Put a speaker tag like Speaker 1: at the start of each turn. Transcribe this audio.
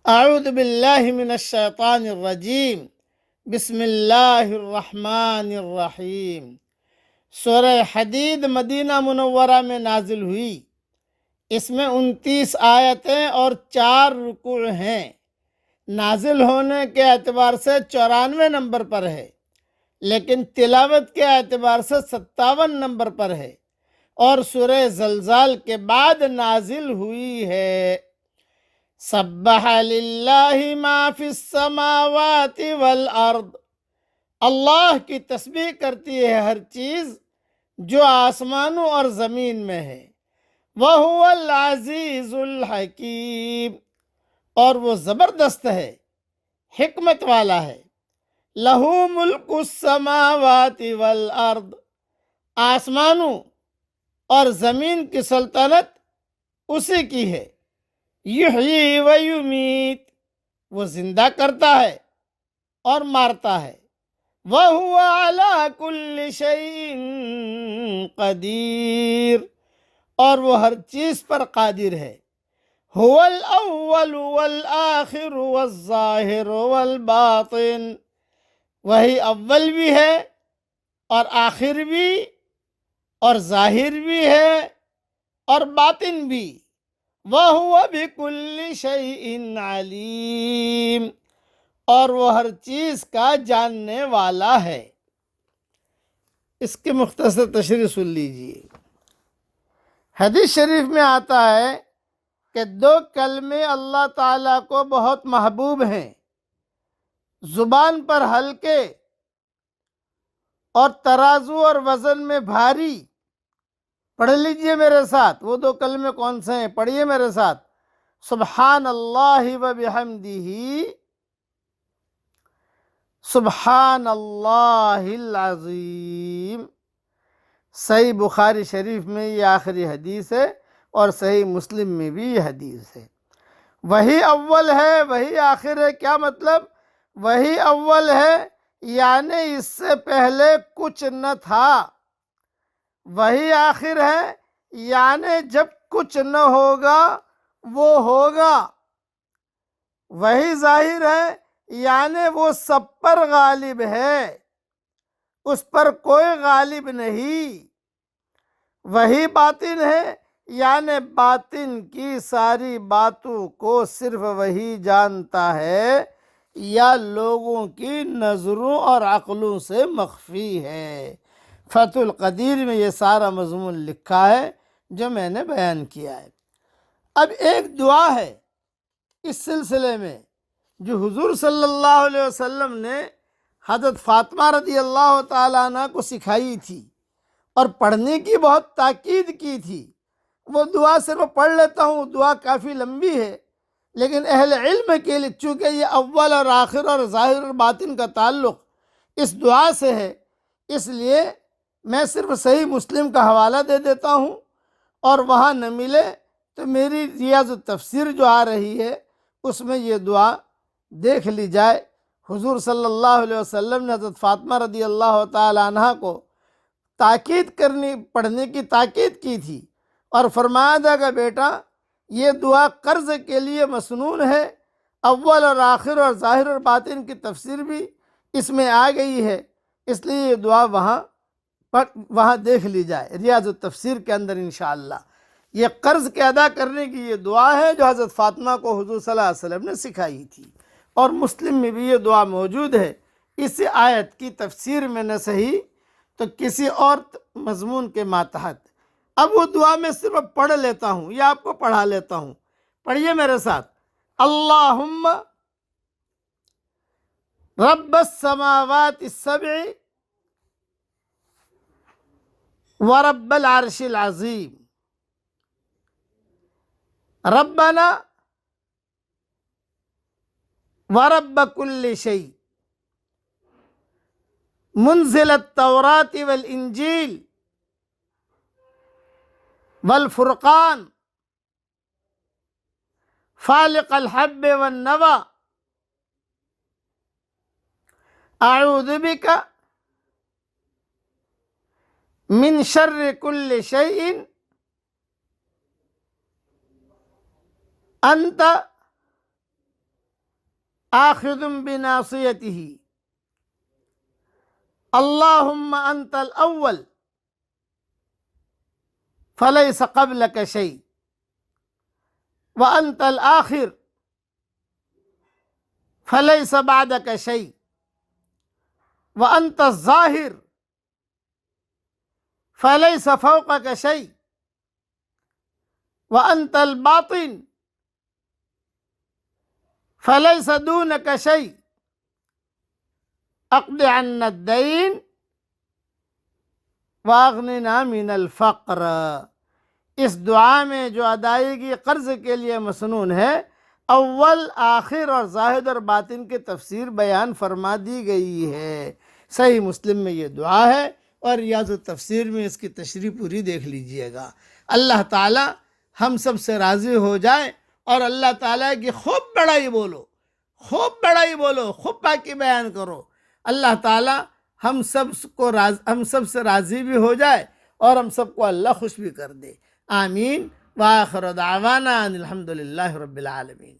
Speaker 1: اعوذ باللہ من الشیطان الرجیم، بسم اللہ الرحمن الرحیم۔ سورہ حدید مدینہ منورہ میں نازل ہوئی۔ اس میں 29 آیتیں اور 4 رکوع ہیں۔ نازل ہونے کے اعتبار سے 94 نمبر پر ہے، لیکن تلاوت کے اعتبار سے 57 نمبر پر ہے، اور سورہ زلزال کے بعد نازل ہوئی ہے۔ سبح للہ ما فی السماوات والارض، اللہ کی تسبیح کرتی ہے ہر چیز جو آسمانوں اور زمین میں ہے۔ وَهُوَ الْعَزِيزُ الْحَكِيمُ، اور وہ زبردست ہے، حکمت والا ہے۔ لَهُ مُلْكُ السَّمَاوَاتِ وَالْأَرْضِ، آسمانوں اور زمین کی سلطنت اسی کی ہے۔ یحیی و یمیت، وہ زندہ کرتا ہے اور مارتا ہے۔ وَهُوَ عَلَى كُلِّ شَيْءٍ قَدِيرٌ، اور وہ ہر چیز پر قادر ہے۔ هُوَ الْأَوَّلُ وَالْآخِرُ وَالظَّاهِرُ وَالْبَاطِنُ، وہی اول بھی ہے اور آخر بھی اور ظاہر بھی ہے اور باطن بھی۔ وَهُوَ بِكُلِّ شَيْءٍ عَلِيمٌ، اور وہ ہر چیز کا جاننے والا ہے۔ اس کی مختصر تشریح سن لیجیے۔ حدیث شریف میں آتا ہے کہ 2 کلمے اللہ تعالیٰ کو بہت محبوب ہیں، زبان پر ہلکے اور ترازو اور وزن میں بھاری۔ پڑھ لیجئے میرے ساتھ، وہ 2 کلمے کون سے ہیں؟ پڑھیے میرے ساتھ۔ سبحان اللہ و بحمدہ، سبحان اللہ العظیم۔ صحیح بخاری شریف میں یہ آخری حدیث ہے، اور صحیح مسلم میں بھی یہ حدیث ہے۔ وہی اول ہے وہی آخر ہے، کیا مطلب؟ وہی اول ہے یعنی اس سے پہلے کچھ نہ تھا۔ وہی آخر ہے یعنی جب کچھ نہ ہوگا وہ ہوگا۔ وہی ظاہر ہے یعنی وہ سب پر غالب ہے، اس پر کوئی غالب نہیں۔ وہی باطن ہے یعنی باطن کی ساری باتوں کو صرف وہی جانتا ہے، یا لوگوں کی نظروں اور عقلوں سے مخفی ہے۔ فتح القدیر میں یہ سارا مضمون لکھا ہے جو میں نے بیان کیا ہے۔ اب ایک دعا ہے اس سلسلے میں جو حضور صلی اللہ علیہ وسلم نے حضرت فاطمہ رضی اللہ تعالیٰ عنہ کو سکھائی تھی اور پڑھنے کی بہت تاکید کی تھی۔ وہ دعا صرف پڑھ لیتا ہوں، دعا کافی لمبی ہے، لیکن اہل علم کے لیے چونکہ یہ اول اور آخر اور ظاہر اور باطن کا تعلق اس دعا سے ہے، اس لیے میں صرف صحیح مسلم کا حوالہ دے دیتا ہوں، اور وہاں نہ ملے تو میری ریاض التفسیر جو آ رہی ہے اس میں یہ دعا دیکھ لی جائے۔ حضور صلی اللہ علیہ وسلم نے حضرت فاطمہ رضی اللہ تعالی عنہ کو پڑھنے کی تاکید کی تھی، اور فرمایا تھا کہ بیٹا یہ دعا قرض کے لیے مسنون ہے، اول اور آخر اور ظاہر اور باطن کی تفسیر بھی اس میں آ گئی ہے، اس لیے یہ دعا وہاں دیکھ لی جائے ریاض التفسیر کے اندر انشاءاللہ۔ یہ قرض کے ادا کرنے کی یہ دعا ہے جو حضرت فاطمہ کو حضور صلی اللہ علیہ وسلم نے سکھائی تھی، اور مسلم میں بھی یہ دعا موجود ہے۔ اس آیت کی تفسیر میں نہ صحیح تو کسی اور مضمون کے ماتحت۔ اب وہ دعا میں صرف پڑھ لیتا ہوں یا آپ کو پڑھا لیتا ہوں، پڑھیے میرے ساتھ۔ اللہم رب السماوات السبع ورب العرش العظیم، ربنا ورب كل شيء منزل التوراة والإنجيل والفرقان فالق الحب والنوى، أعوذ بك من شر كل شيء أنت آخذ بناصیتہ اللہم انت الاول فلیس قبلک شیء وانت الآخر فلیس بعدک شیء وانت الظاہر فلیس فوقک شیء وانت الباطن فلیس دونک شیء اقض عنا الدین واغننا من الفقر۔ اس دعا میں جو ادائیگی قرض کے لیے مسنون ہے، اول، آخر اور ظاہر اور باطن کی تفسیر بیان فرما دی گئی ہے۔ صحیح مسلم میں یہ دعا ہے، اور ریاض التفسیر میں اس کی تشریح پوری دیکھ لیجئے گا۔ اللہ تعالی ہم سب سے راضی ہو جائے، اور اللہ تعالیٰ کی خوب بڑائی بولو، خوب بڑائی بولو، خوب پاکی بیان کرو۔ اللہ تعالیٰ ہم سب سے راضی بھی ہو جائے، اور ہم سب کو اللہ خوش بھی کر دے۔ آمین۔ وآخر دعوانا ان الحمد للہ رب العالمین۔